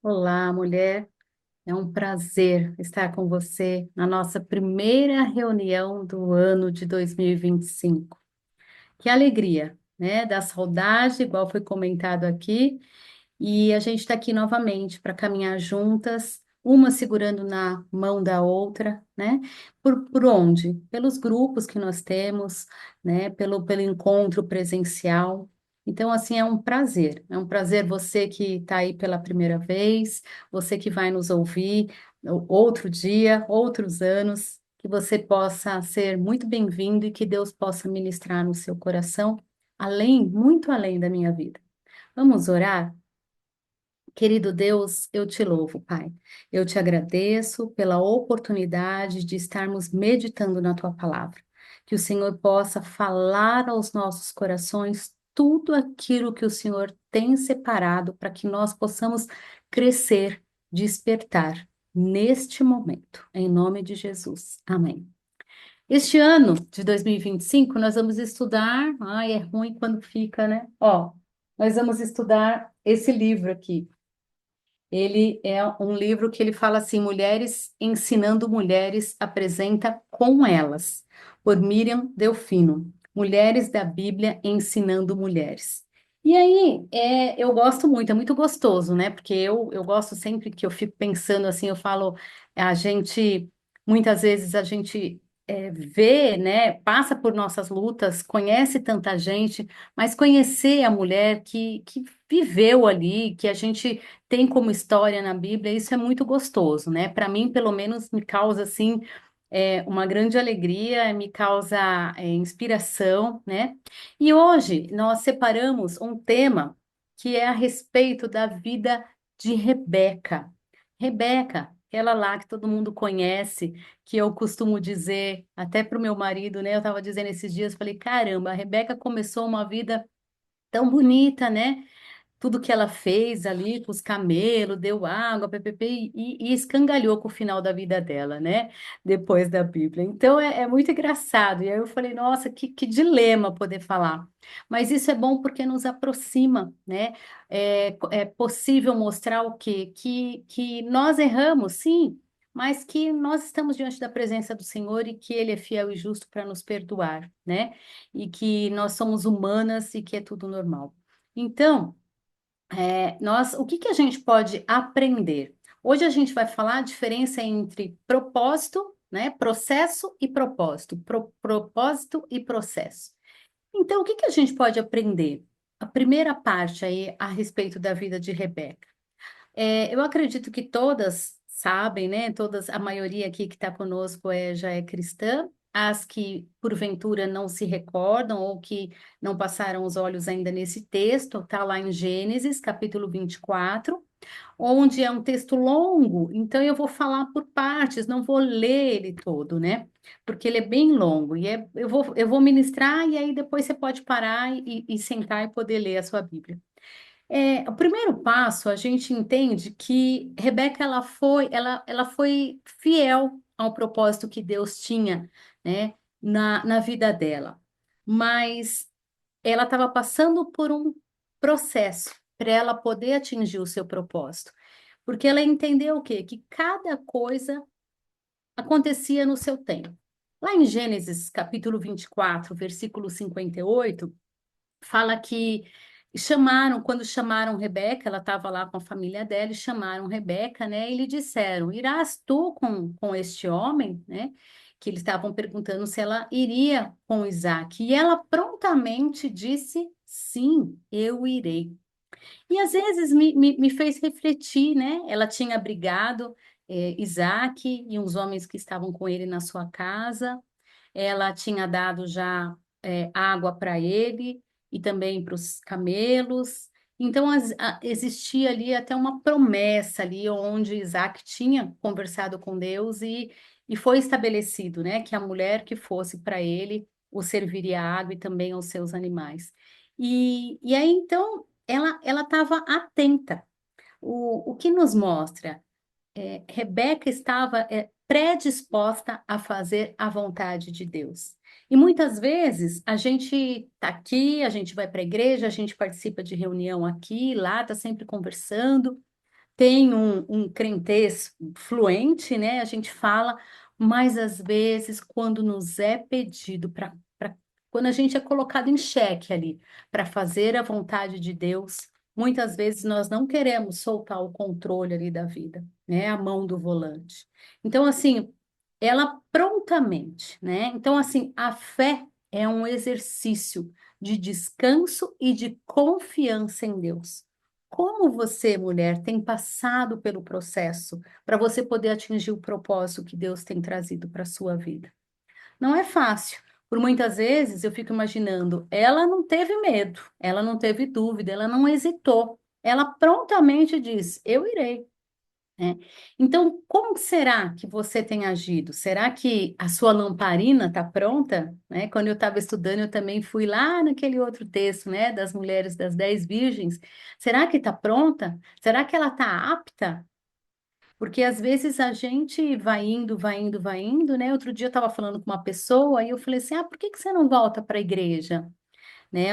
Olá, mulher. É um prazer estar com você na nossa primeira reunião do ano de 2025. Que alegria, né? Da saudade, igual foi comentado aqui, e a gente está aqui novamente para caminhar juntas, uma segurando na mão da outra, né? Por onde? Pelos grupos que nós temos, né? Pelo encontro presencial. Então, assim, é um prazer você que está aí pela primeira vez, você que vai nos ouvir outro dia, outros anos, que você possa ser muito bem-vindo e que Deus possa ministrar no seu coração, além, muito além da minha vida. Vamos orar? Querido Deus, eu te louvo, Pai. Eu te agradeço pela oportunidade de estarmos meditando na tua palavra. Que o Senhor possa falar aos nossos corações tudo aquilo que o Senhor tem separado para que nós possamos crescer, despertar neste momento. Em nome de Jesus. Amém. Este ano de 2025, nós vamos estudar. Ai, é ruim quando fica, né? Ó, nós vamos estudar esse livro aqui. Ele é um livro que ele fala assim, Mulheres Ensinando Mulheres, apresenta com elas, por Miriam Delfino. Mulheres da Bíblia Ensinando Mulheres. E aí, eu gosto muito, é muito gostoso, né? Porque eu gosto sempre que eu fico pensando assim, eu falo, muitas vezes a gente vê, né? Passa por nossas lutas, conhece tanta gente, mas conhecer a mulher que viveu ali, que a gente tem como história na Bíblia, isso é muito gostoso, né? Para mim, pelo menos, me causa assim uma grande alegria, me causa inspiração, né? E hoje nós separamos um tema que é a respeito da vida de Rebeca. Rebeca, aquela lá que todo mundo conhece, que eu costumo dizer até para o meu marido, né? Eu estava dizendo esses dias, falei, caramba, a Rebeca começou uma vida tão bonita, né? Tudo que ela fez ali com os camelos, deu água, ppp, e escangalhou com o final da vida dela, né? Depois da Bíblia. Então é muito engraçado. E aí eu falei, nossa, que dilema poder falar. Mas isso é bom porque nos aproxima, né? É possível mostrar o quê? Que nós erramos, sim, mas que nós estamos diante da presença do Senhor e que Ele é fiel e justo para nos perdoar, né? E que nós somos humanas e que é tudo normal. Então, o que que a gente pode aprender? Hoje a gente vai falar a diferença entre propósito, né, processo e propósito, propósito e processo. Então, o que que a gente pode aprender? A primeira parte aí a respeito da vida de Rebeca. Eu acredito que todas sabem, né? Todas, a maioria aqui que está conosco já é cristã. As que porventura não se recordam ou que não passaram os olhos ainda nesse texto, está lá em Gênesis, capítulo 24, onde é um texto longo, então eu vou falar por partes, não vou ler ele todo, né? Porque ele é bem longo, eu vou ministrar e aí depois você pode parar e sentar e poder ler a sua Bíblia. O primeiro passo, a gente entende que Rebeca ela foi fiel ao propósito que Deus tinha, né, na vida dela. Mas ela estava passando por um processo para ela poder atingir o seu propósito. Porque ela entendeu o quê? Que cada coisa acontecia no seu tempo. Lá em Gênesis, capítulo 24, versículo 58 fala que quando chamaram Rebeca, ela estava lá com a família dela, e chamaram Rebeca, né? E lhe disseram: Irás tu com este homem, né? Que eles estavam perguntando se ela iria com Isaac. E ela prontamente disse: Sim, eu irei. E às vezes me fez refletir, né? Ela tinha abrigado Isaac e uns homens que estavam com ele na sua casa, ela tinha dado já água para ele e também para os camelos. Então, existia ali até uma promessa ali, onde Isaac tinha conversado com Deus e foi estabelecido, né, que a mulher que fosse para ele o serviria água e também aos seus animais. E aí, então, ela estava atenta. O que nos mostra? Rebeca estava predisposta a fazer a vontade de Deus. E muitas vezes a gente está aqui, a gente vai para a igreja, a gente participa de reunião aqui, lá, está sempre conversando, tem um crentez fluente, né? A gente fala, mas às vezes, quando nos é pedido quando a gente é colocado em xeque ali para fazer a vontade de Deus, muitas vezes nós não queremos soltar o controle ali da vida, né? A mão do volante. Então, assim, ela prontamente, né? Então, assim, a fé é um exercício de descanso e de confiança em Deus. Como você, mulher, tem passado pelo processo para você poder atingir o propósito que Deus tem trazido para a sua vida? Não é fácil. Por muitas vezes eu fico imaginando, ela não teve medo, ela não teve dúvida, ela não hesitou. Ela prontamente disse: Eu irei, né? Então, como será que você tem agido? Será que a sua lamparina está pronta? Né? Quando eu estava estudando, eu também fui lá naquele outro texto, né, das mulheres das 10 virgens. Será que está pronta? Será que ela está apta? Porque às vezes a gente vai indo, vai indo, vai indo, né? Outro dia eu estava falando com uma pessoa e eu falei assim: por que que você não volta para a igreja? Né?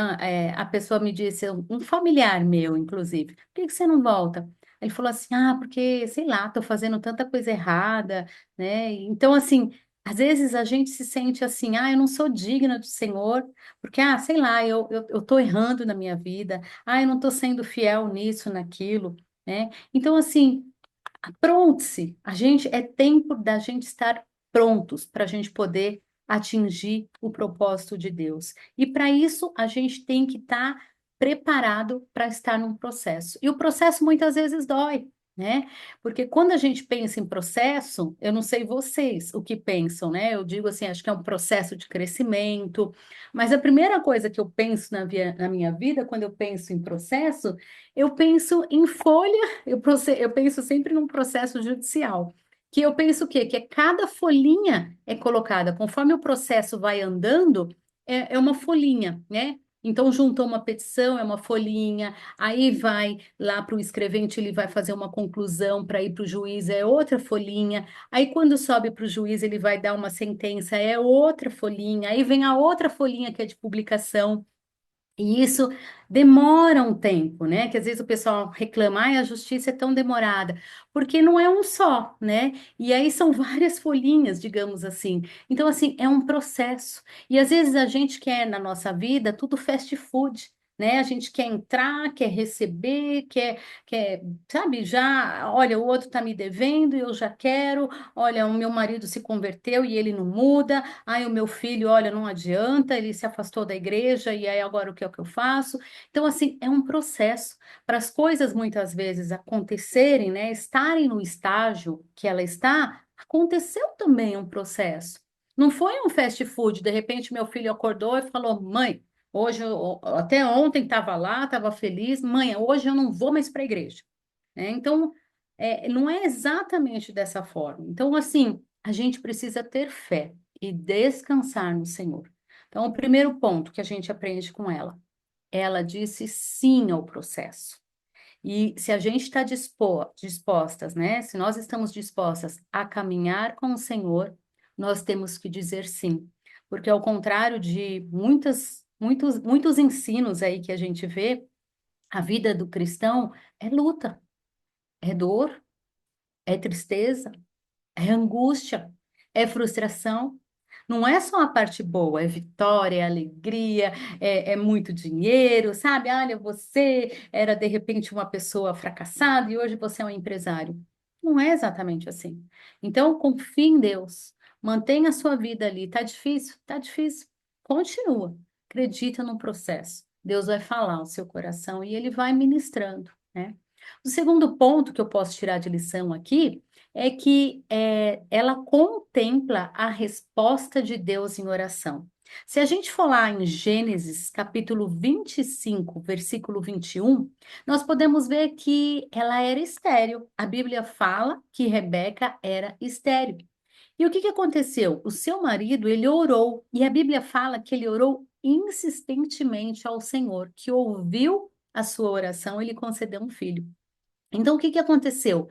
A pessoa me disse, um familiar meu, inclusive, por que que você não volta? Ele falou assim, porque, sei lá, estou fazendo tanta coisa errada, né? Então, assim, às vezes a gente se sente assim, eu não sou digna do Senhor, porque, sei lá, eu tô errando na minha vida, eu não estou sendo fiel nisso, naquilo, né? Então, assim, pronte-se. A gente é tempo da gente estar prontos para a gente poder atingir o propósito de Deus. E para isso a gente tem que estar preparado para estar num processo. E o processo muitas vezes dói, né? Porque quando a gente pensa em processo, eu não sei vocês o que pensam, né? Eu digo assim, acho que é um processo de crescimento, mas a primeira coisa que eu penso na minha vida, quando eu penso em processo, eu penso em folha. Eu penso sempre num processo judicial, que eu penso o quê? Que cada folhinha é colocada, conforme o processo vai andando, é uma folhinha, né? Então, juntou uma petição, é uma folhinha, aí vai lá para o escrevente, ele vai fazer uma conclusão para ir para o juiz, é outra folhinha, aí quando sobe para o juiz, ele vai dar uma sentença, é outra folhinha, aí vem a outra folhinha que é de publicação. E isso demora um tempo, né? Que às vezes o pessoal reclama, a justiça é tão demorada, porque não é um só, né? E aí são várias folhinhas, digamos assim. Então, assim, é um processo. E às vezes a gente quer na nossa vida tudo fast food, né? A gente quer entrar, quer receber, sabe, já, olha, o outro tá me devendo e eu já quero, olha, o meu marido se converteu e ele não muda. O meu filho, olha, não adianta, ele se afastou da igreja e aí agora o que é que eu faço? Então, assim, é um processo para as coisas muitas vezes acontecerem, né? Estarem no estágio que ela está, aconteceu também um processo. Não foi um fast food, de repente meu filho acordou e falou: Mãe, hoje, até ontem estava lá, estava feliz, mãe, hoje eu não vou mais para a igreja, né? Então, não é exatamente dessa forma. Então, assim, a gente precisa ter fé e descansar no Senhor. Então, o primeiro ponto que a gente aprende com ela disse sim ao processo. E se a gente está dispostas, né? Se nós estamos dispostas a caminhar com o Senhor, nós temos que dizer sim. Porque ao contrário de muitos ensinos aí que a gente vê, a vida do cristão é luta, é dor, é tristeza, é angústia, é frustração. Não é só a parte boa, é vitória, é alegria, é muito dinheiro, sabe? Olha, você era de repente uma pessoa fracassada e hoje você é um empresário. Não é exatamente assim. Então, confie em Deus, mantenha a sua vida ali. Tá difícil? Tá difícil. Continua. Acredita no processo. Deus vai falar ao seu coração e ele vai ministrando, né? O segundo ponto que eu posso tirar de lição aqui é que ela contempla a resposta de Deus em oração. Se a gente for lá em Gênesis, capítulo 25, versículo 21, nós podemos ver que ela era estéril. A Bíblia fala que Rebeca era estéril. E o que que aconteceu? O seu marido, ele orou, e a Bíblia fala que ele orou insistentemente ao Senhor, que ouviu a sua oração, ele concedeu um filho. Então, o que que aconteceu?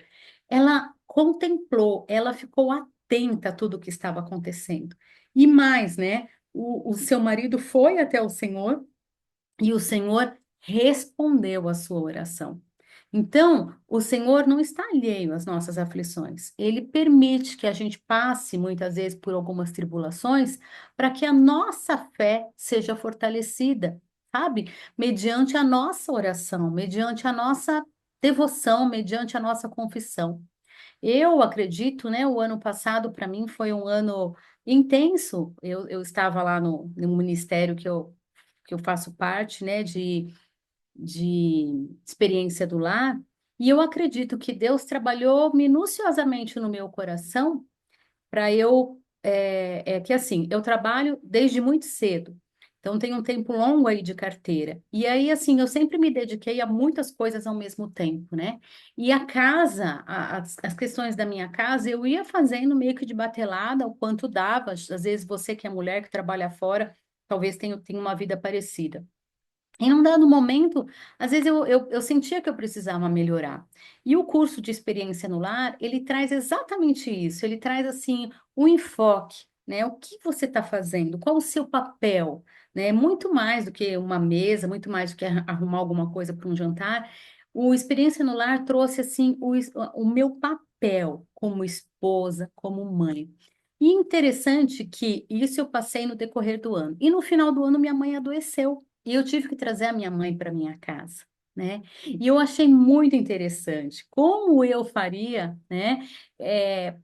Ela contemplou, ela ficou atenta a tudo o que estava acontecendo. E mais, né? O seu marido foi até o Senhor e o Senhor respondeu a sua oração. Então, o Senhor não está alheio às nossas aflições. Ele permite que a gente passe muitas vezes por algumas tribulações para que a nossa fé seja fortalecida, sabe? Mediante a nossa oração, mediante a nossa devoção, mediante a nossa confissão. Eu acredito, né? O ano passado para mim foi um ano intenso. Eu estava lá no ministério que eu faço parte, né? De experiência do lar, e eu acredito que Deus trabalhou minuciosamente no meu coração para que assim, eu trabalho desde muito cedo, então tenho um tempo longo aí de carteira, e aí assim, eu sempre me dediquei a muitas coisas ao mesmo tempo, né? E a casa, as questões da minha casa, eu ia fazendo meio que de batelada, o quanto dava, às vezes você que é mulher, que trabalha fora, talvez tenha uma vida parecida. Em um dado momento, às vezes eu sentia que eu precisava melhorar. E o curso de experiência no lar, ele traz exatamente isso. Ele traz, assim, o enfoque, né? O que você está fazendo? Qual o seu papel? Né? Muito mais do que uma mesa, muito mais do que arrumar alguma coisa para um jantar. O experiência no lar trouxe, assim, o meu papel como esposa, como mãe. E interessante que isso eu passei no decorrer do ano. E no final do ano, minha mãe adoeceu. E eu tive que trazer a minha mãe para minha casa, né? E eu achei muito interessante como eu faria, né,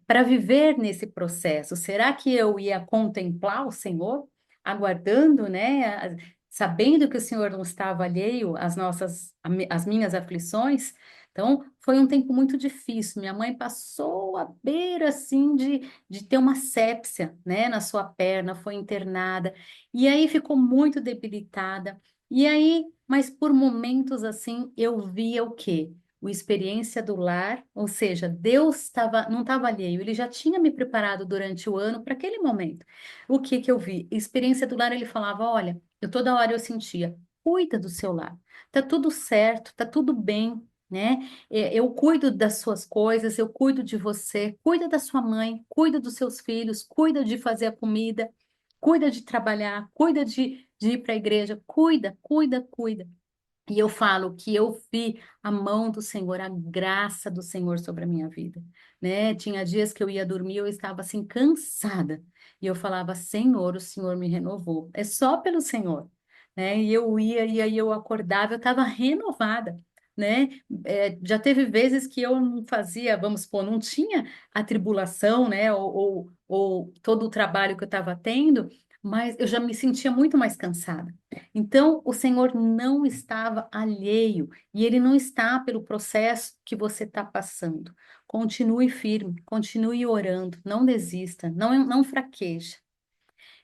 para viver nesse processo. Será que eu ia contemplar o Senhor, aguardando, né, sabendo que o Senhor não estava alheio às minhas aflições? Então, foi um tempo muito difícil. Minha mãe passou à beira, assim, de ter uma sepsia, né, na sua perna, foi internada. E aí ficou muito debilitada. E aí, mas por momentos assim, eu via o quê? O experiência do lar, ou seja, Deus não estava alheio, ele já tinha me preparado durante o ano para aquele momento. O que que eu vi? Experiência do lar, ele falava: olha, eu toda hora eu sentia, cuida do seu lar, tá tudo certo, tá tudo bem. Né? Eu cuido das suas coisas, eu cuido de você, cuida da sua mãe, cuida dos seus filhos, cuida de fazer a comida, cuida de trabalhar, cuida de ir para a igreja, cuida, cuida, cuida. E eu falo que eu vi a mão do Senhor, a graça do Senhor sobre a minha vida, né? Tinha dias que eu ia dormir, eu estava assim cansada, e eu falava: Senhor, o Senhor me renovou. É só pelo Senhor, né? E eu ia, e aí eu acordava, eu estava renovada, né? Já teve vezes que eu não fazia, vamos supor, não tinha a tribulação, né? Ou todo o trabalho que eu estava tendo, mas eu já me sentia muito mais cansada. Então, o Senhor não estava alheio e Ele não está pelo processo que você está passando. Continue firme, continue orando, não desista, não fraqueje.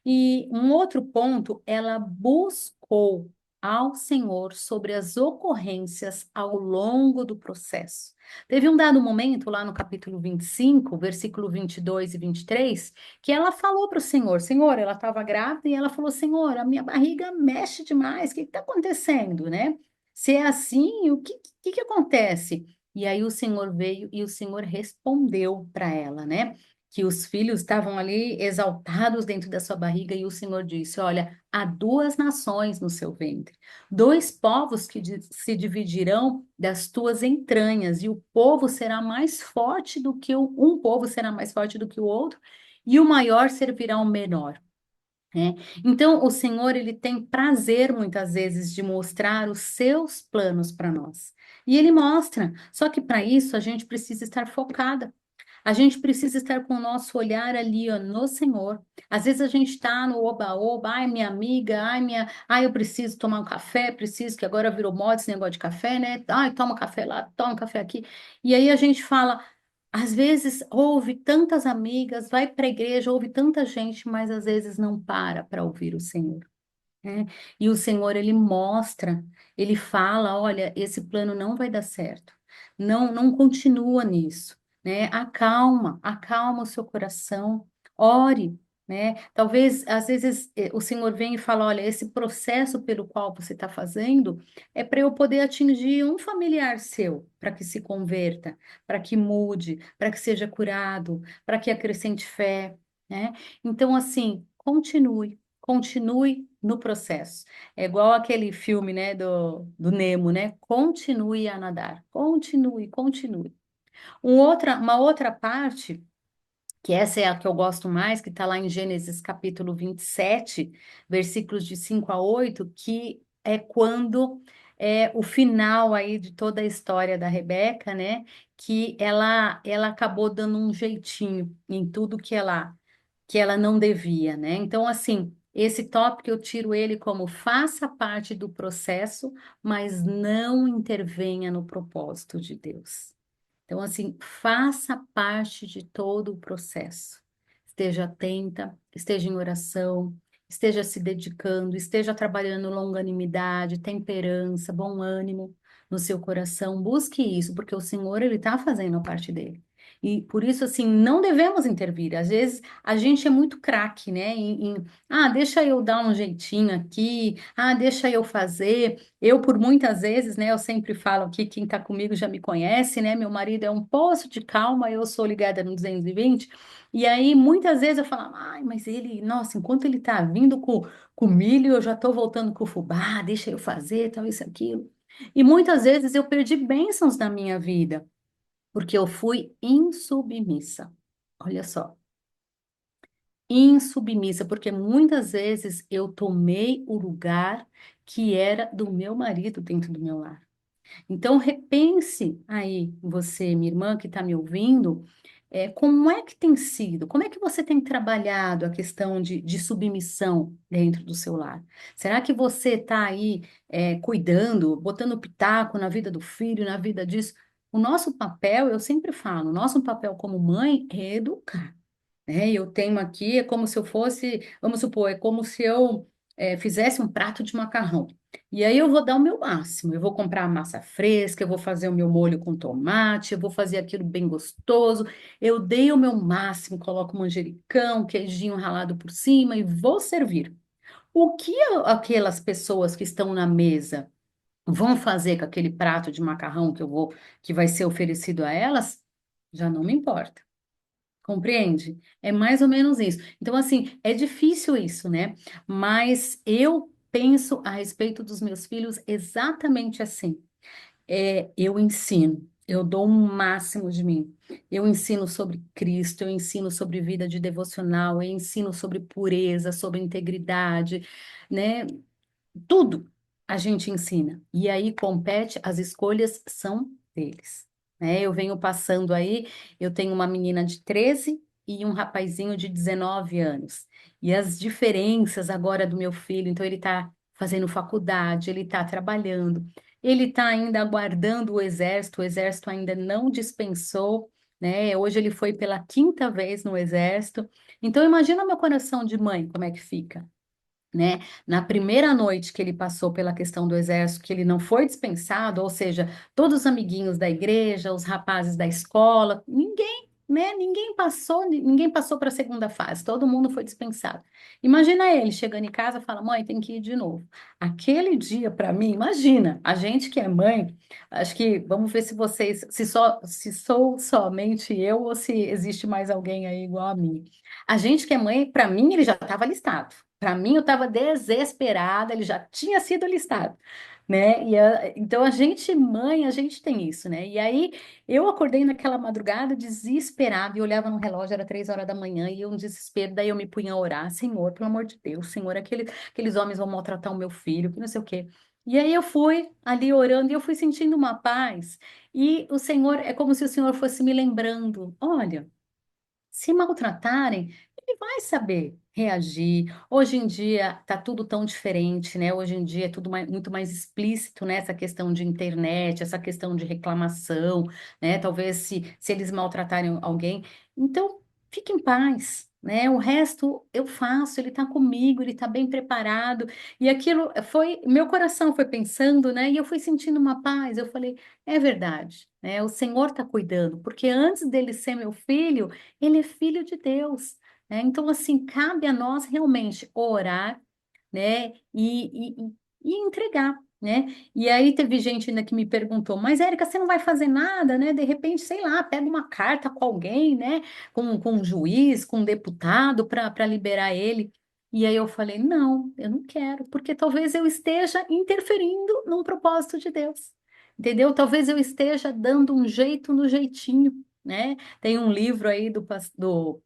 E um outro ponto, ela buscou ao Senhor sobre as ocorrências ao longo do processo. Teve um dado momento lá no capítulo 25, versículo 22 e 23, que ela falou para o Senhor: Senhor, ela estava grávida e ela falou: Senhor, a minha barriga mexe demais, o que está acontecendo, né? Se é assim, o que acontece? E aí o Senhor veio e o Senhor respondeu para ela, né? Que os filhos estavam ali exaltados dentro da sua barriga, e o Senhor disse: olha, há duas nações no seu ventre, dois povos que se dividirão das tuas entranhas, e o povo será mais forte do que um povo será mais forte do que o outro, e o maior servirá ao menor. Né? Então, o Senhor, ele tem prazer muitas vezes de mostrar os seus planos para nós. E ele mostra, só que para isso a gente precisa estar focada. A gente precisa estar com o nosso olhar ali, ó, no Senhor. Às vezes a gente está no oba-oba, ai, minha amiga, ai, eu preciso tomar um café, preciso, que agora virou moda esse negócio de café, né? Ai, toma café lá, toma café aqui. E aí a gente fala, às vezes ouve tantas amigas, vai para a igreja, ouve tanta gente, mas às vezes não para ouvir o Senhor, né? E o Senhor, ele mostra, ele fala: olha, esse plano não vai dar certo, não continua nisso, né? Acalma, acalma o seu coração, ore, né? Talvez, às vezes, o Senhor vem e fala: olha, esse processo pelo qual você está fazendo é para eu poder atingir um familiar seu, para que se converta, para que mude, para que seja curado, para que acrescente fé, né? Então, assim, continue. Continue no processo. É igual aquele filme, né, do Nemo, né? Continue a nadar, continue, continue. Uma outra parte, que essa é a que eu gosto mais, que está lá em Gênesis capítulo 27, versículos de 5 a 8, que é quando o final aí de toda a história da Rebeca, né? Que ela acabou dando um jeitinho em tudo que ela não devia, né? Então, assim, esse tópico eu tiro ele como faça parte do processo, mas não intervenha no propósito de Deus. Então, assim, faça parte de todo o processo. Esteja atenta, esteja em oração, esteja se dedicando, esteja trabalhando longanimidade, temperança, bom ânimo no seu coração. Busque isso, porque o Senhor, Ele está fazendo a parte dele. E por isso, assim, não devemos intervir. Às vezes, a gente é muito craque, né? Deixa eu dar um jeitinho aqui, deixa eu fazer. Eu, por muitas vezes, né, eu sempre falo aqui, quem está comigo já me conhece, né? Meu marido é um poço de calma, eu sou ligada no 220. E aí, muitas vezes eu falo, ai, mas ele, nossa, enquanto ele tá vindo com milho, eu já tô voltando com o fubá, deixa eu fazer, tal, isso, aquilo. E muitas vezes eu perdi bênçãos na minha vida, porque eu fui insubmissa. Olha só, insubmissa, porque muitas vezes eu tomei o lugar que era do meu marido dentro do meu lar. Então, repense aí, você, minha irmã, que está me ouvindo, como é que tem sido, como é que você tem trabalhado a questão de submissão dentro do seu lar? Será que você está aí cuidando, botando pitaco na vida do filho, na vida disso? O nosso papel, eu sempre falo, o nosso papel como mãe é educar, né? Eu tenho aqui, é como se eu fosse, vamos supor, é como se eu fizesse um prato de macarrão. E aí eu vou dar o meu máximo. Eu vou comprar a massa fresca, eu vou fazer o meu molho com tomate, eu vou fazer aquilo bem gostoso. Eu dei o meu máximo, coloco manjericão, queijinho ralado por cima e vou servir. O que aquelas pessoas que estão na mesa vão fazer com aquele prato de macarrão que vai ser oferecido a elas, já não me importa. Compreende? É mais ou menos isso. Então, assim, é difícil isso, né? Mas eu penso a respeito dos meus filhos exatamente assim. Eu ensino, eu dou o máximo de mim. Eu ensino sobre Cristo, eu ensino sobre vida de devocional, eu ensino sobre pureza, sobre integridade, né? Tudo a gente ensina. E aí compete, as escolhas são deles. Né? Eu venho passando aí, eu tenho uma menina de 13 e um rapazinho de 19 anos. E as diferenças agora do meu filho, então ele está fazendo faculdade, ele está trabalhando, ele está ainda aguardando o exército ainda não dispensou, né? Hoje ele foi pela quinta vez no exército. Então imagina meu coração de mãe, como é que fica, né? Na primeira noite que ele passou pela questão do exército, que ele não foi dispensado, ou seja, todos os amiguinhos da igreja, os rapazes da escola, ninguém, né? Ninguém passou para a segunda fase, todo mundo foi dispensado. Imagina ele chegando em casa e fala: "Mãe, tem que ir de novo". Aquele dia para mim, imagina, a gente que é mãe, acho que vamos ver se vocês, se sou somente eu ou se existe mais alguém aí igual a mim. A gente que é mãe, para mim ele já estava listado. Para mim, eu estava desesperada, ele já tinha sido listado, né? Então, a gente, mãe, a gente tem isso, né? E aí, eu acordei naquela madrugada desesperada e olhava no relógio, era 3 horas da manhã, e eu um desespero, daí eu me punha a orar, Senhor, pelo amor de Deus, Senhor, aqueles homens vão maltratar o meu filho, que não sei o quê. E aí eu fui ali orando e eu fui sentindo uma paz, e o Senhor, é como se o Senhor fosse me lembrando, olha, se maltratarem, ele vai saber reagir. Hoje em dia está tudo tão diferente, né? Hoje em dia é tudo muito mais explícito, né? Essa questão de internet, essa questão de reclamação, né? Talvez se eles maltratarem alguém. Então, fique em paz. Né? O resto eu faço, ele está comigo, ele está bem preparado. E aquilo foi, meu coração foi pensando, né? E eu fui sentindo uma paz. Eu falei, é verdade, né? O Senhor está cuidando, porque antes dele ser meu filho, ele é filho de Deus, né? Então, assim, cabe a nós realmente orar, né? E entregar, né? E aí teve gente ainda que me perguntou, mas Érica, você não vai fazer nada, né? De repente, sei lá, pega uma carta com alguém, né? Com um juiz, com um deputado para liberar ele. E aí eu falei, não, eu não quero, porque talvez eu esteja interferindo num propósito de Deus. Entendeu? Talvez eu esteja dando um jeito no jeitinho, né? Tem um livro aí do pastor,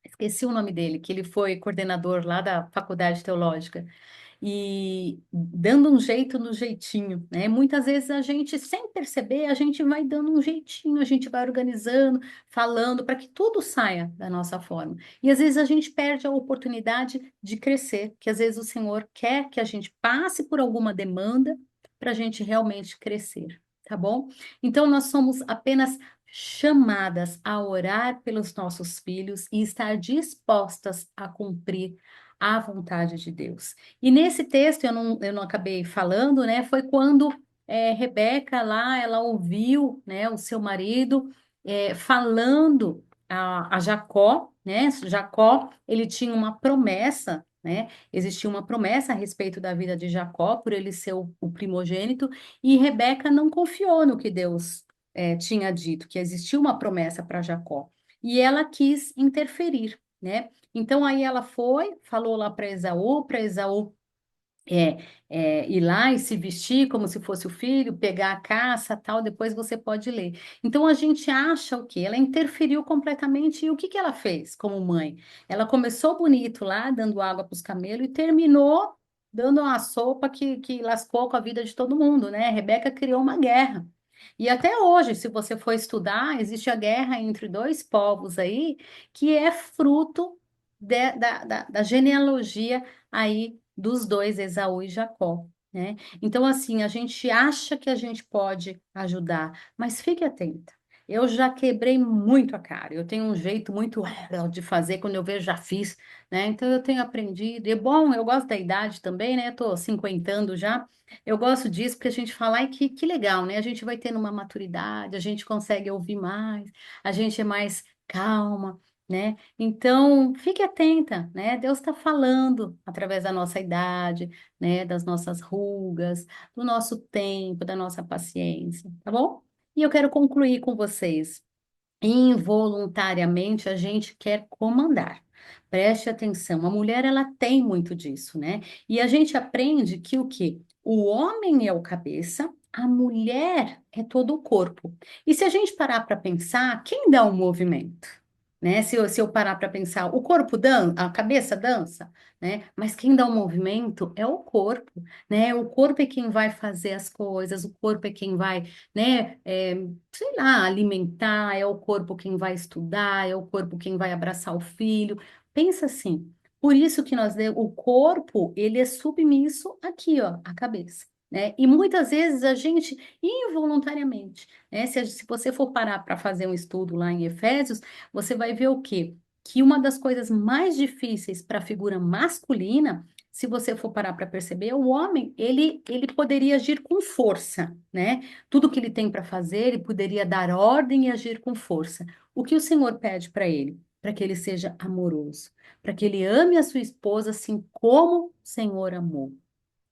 esqueci o nome dele, que ele foi coordenador lá da Faculdade Teológica e dando um jeito no jeitinho, né? Muitas vezes a gente, sem perceber, a gente vai dando um jeitinho, a gente vai organizando, falando para que tudo saia da nossa forma. E às vezes a gente perde a oportunidade de crescer, que às vezes o Senhor quer que a gente passe por alguma demanda para a gente realmente crescer, tá bom? Então nós somos apenas chamadas a orar pelos nossos filhos e estar dispostas a cumprir a vontade de Deus. E nesse texto, eu não acabei falando, né? Foi quando Rebeca lá, ela ouviu, né, o seu marido falando a Jacó, né? Jacó, ele tinha uma promessa, né? Existia uma promessa a respeito da vida de Jacó, por ele ser o primogênito, e Rebeca não confiou no que Deus tinha dito, que existia uma promessa para Jacó. E ela quis interferir, né? Então aí ela foi, falou lá para Esaú é, ir lá e se vestir como se fosse o filho, pegar a caça, tal, depois você pode ler. Então a gente acha o quê? Ela interferiu completamente e o que que ela fez como mãe? Ela começou bonito lá, dando água para os camelos e terminou dando uma sopa que lascou com a vida de todo mundo, né? Rebeca criou uma guerra. E até hoje, se você for estudar, existe a guerra entre dois povos aí, que é fruto da genealogia aí dos dois, Esaú e Jacó, né? Então, assim, a gente acha que a gente pode ajudar, mas fique atenta. Eu já quebrei muito a cara. Eu tenho um jeito muito de fazer, quando eu vejo, já fiz, né? Então, eu tenho aprendido. E, bom, eu gosto da idade também, né? Tô cinquentando já. Eu gosto disso porque a gente fala, ai, que legal, né? A gente vai tendo uma maturidade, a gente consegue ouvir mais, a gente é mais calma, né? Então, fique atenta, né? Deus está falando através da nossa idade, né? Das nossas rugas, do nosso tempo, da nossa paciência, tá bom? E eu quero concluir com vocês. Involuntariamente a gente quer comandar. Preste atenção, a mulher ela tem muito disso, né? E a gente aprende que o quê? O homem é o cabeça, a mulher é todo o corpo. E se a gente parar para pensar, quem dá o movimento? Né? Se eu parar para pensar, o corpo dança, a cabeça dança, né? Mas quem dá o movimento é o corpo, né? O corpo é quem vai fazer as coisas, o corpo é quem vai, né? Sei lá, alimentar, é o corpo quem vai estudar, é o corpo quem vai abraçar o filho. Pensa assim. Por isso que o corpo, ele é submisso aqui, ó, à cabeça, né? E muitas vezes a gente, involuntariamente, né? Se você for parar para fazer um estudo lá em Efésios, você vai ver o quê? Que uma das coisas mais difíceis para a figura masculina, se você for parar para perceber, o homem, ele poderia agir com força, né? Tudo que ele tem para fazer, ele poderia dar ordem e agir com força. O que o Senhor pede para ele? Para que ele seja amoroso, para que ele ame a sua esposa assim como o Senhor amou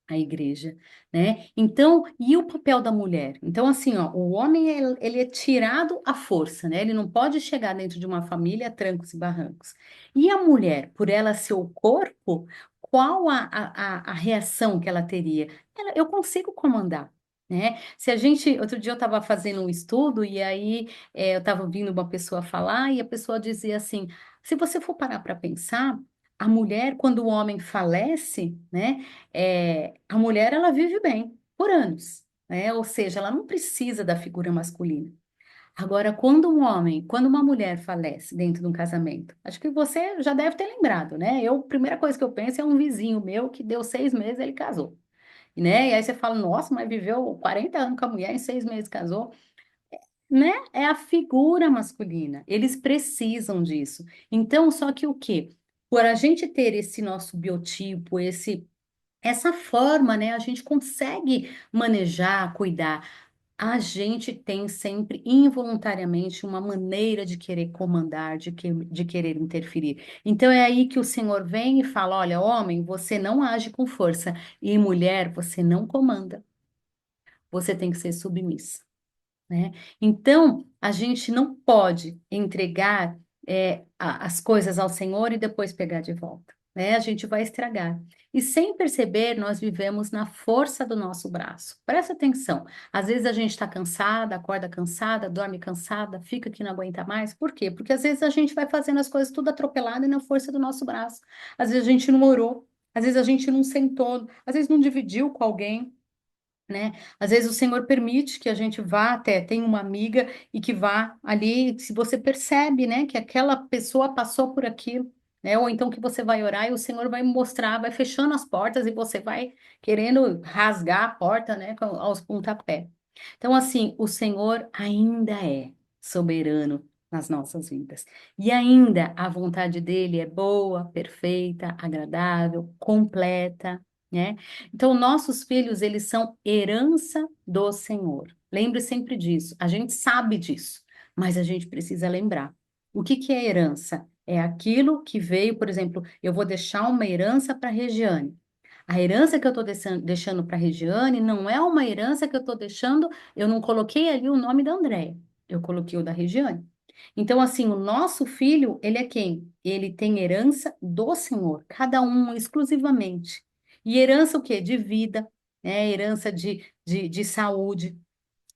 a igreja, né? Então, e o papel da mulher? Então, assim, ó, o homem, ele é tirado à força, né? Ele não pode chegar dentro de uma família a trancos e barrancos. E a mulher, por ela ser o corpo, qual a reação que ela teria? Eu consigo comandar. Né? Se a gente, outro dia eu estava fazendo um estudo e aí eu estava ouvindo uma pessoa falar e a pessoa dizia assim: se você for parar para pensar, a mulher, quando o homem falece, né? A mulher ela vive bem por anos, né? Ou seja, ela não precisa da figura masculina. Agora, quando uma mulher falece dentro de um casamento, acho que você já deve ter lembrado, né? A primeira coisa que eu penso é um vizinho meu que deu 6 meses, ele casou, né? E aí você fala, nossa, mas viveu 40 anos com a mulher, em 6 meses casou, né? É a figura masculina. Eles precisam disso. Então, só que o quê? Por a gente ter esse nosso biotipo, essa forma, né, a gente consegue manejar, cuidar. A gente tem sempre, involuntariamente, uma maneira de querer comandar, de querer interferir. Então é aí que o Senhor vem e fala: olha, homem, você não age com força, e mulher, você não comanda, você tem que ser submissa, né? Então, a gente não pode entregar. as coisas ao Senhor e depois pegar de volta, né? A gente vai estragar. E sem perceber, nós vivemos na força do nosso braço. Presta atenção. Às vezes a gente está cansada, acorda cansada, dorme cansada, fica que não aguenta mais. Por quê? Porque às vezes a gente vai fazendo as coisas tudo atropelado e na força do nosso braço. Às vezes a gente não orou, às vezes a gente não sentou, às vezes não dividiu com alguém, né? Às vezes o Senhor permite que a gente vá até, tem uma amiga e que vá ali, se você percebe, né, que aquela pessoa passou por aquilo, né? Ou então que você vai orar e o Senhor vai mostrar, vai fechando as portas e você vai querendo rasgar a porta, né, aos pontapés. Então, assim, o Senhor ainda é soberano nas nossas vidas. E ainda a vontade dele é boa, perfeita, agradável, completa, né? Então, nossos filhos, eles são herança do Senhor. Lembre sempre disso. A gente sabe disso, mas a gente precisa lembrar. O que que é herança? É aquilo que veio, por exemplo, eu vou deixar uma herança para a Regiane. A herança que eu estou deixando para a Regiane não é uma herança que eu estou deixando, eu não coloquei ali o nome da Andréia, eu coloquei o da Regiane. Então, assim, o nosso filho, ele é quem? Ele tem herança do Senhor, cada um exclusivamente. E herança o quê? De vida, né? Herança de saúde.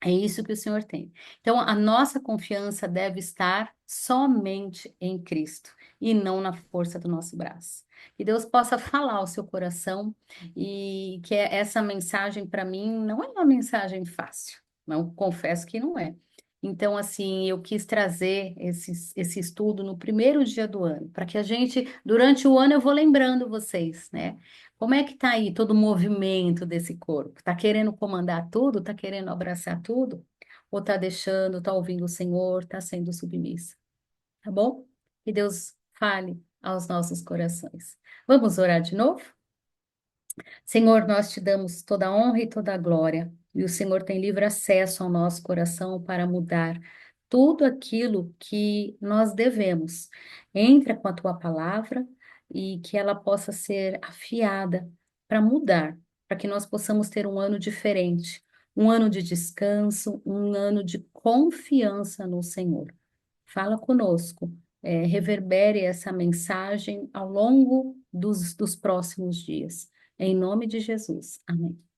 É isso que o Senhor tem. Então, a nossa confiança deve estar somente em Cristo e não na força do nosso braço. Que Deus possa falar ao seu coração e que essa mensagem, para mim, não é uma mensagem fácil. Não, confesso que não é. Então, assim, eu quis trazer esse estudo no primeiro dia do ano, para que a gente, durante o ano, eu vou lembrando vocês, né? Como é que tá aí todo o movimento desse corpo? Tá querendo comandar tudo? Tá querendo abraçar tudo? Ou tá deixando, tá ouvindo o Senhor, tá sendo submissa? Tá bom? Que Deus fale aos nossos corações. Vamos orar de novo? Senhor, nós te damos toda a honra e toda a glória, e o Senhor tem livre acesso ao nosso coração para mudar tudo aquilo que nós devemos. Entra com a tua palavra e que ela possa ser afiada para mudar, para que nós possamos ter um ano diferente, um ano de descanso, um ano de confiança no Senhor. Fala conosco, reverbere essa mensagem ao longo dos próximos dias. Em nome de Jesus. Amém.